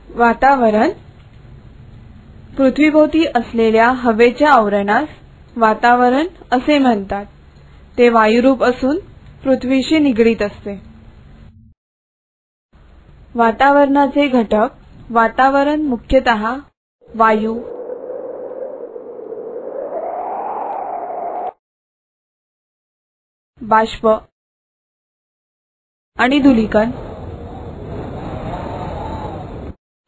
वातावरण पृथ्वीभोवती असलेल्या हवेच्या आवरणास वातावरण असे म्हणतात। ते वायुरूप असून पृथ्वीशी निगडीत असते। वातावरणाचे घटक वातावरण मुख्यतः वायू, बाष्प आणि धूलिकण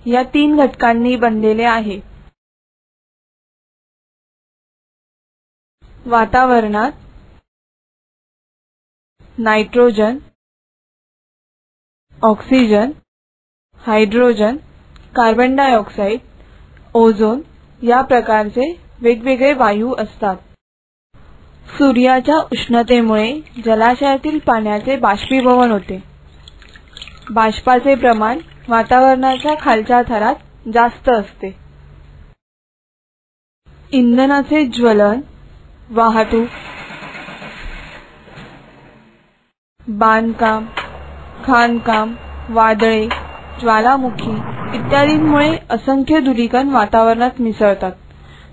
या तीन घटकांनी बनलेले आहे। वातावरणात nitrogen, oxygen, hydrogen, carbon dioxide, ozone या प्रकारचे वेगवेगळे वायू असतात। सूर्याच्या उष्णतेमुळे जलाशयातील पाण्याचे बाष्पीभवन होते। बाष्पाचे प्रमाण वातावरणाच्या खालच्या थरात जास्त असते। इंधनाचे ज्वलन, वाहतूक, बांधकाम, खाणकाम, वादळे, ज्वालामुखी इत्यादींमुळे असंख्य धूलिकण वातावरणात मिसळतात।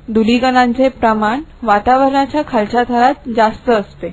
धूलिकणांचे प्रमाण वातावरणाच्या खालच्या थरात जास्त असते।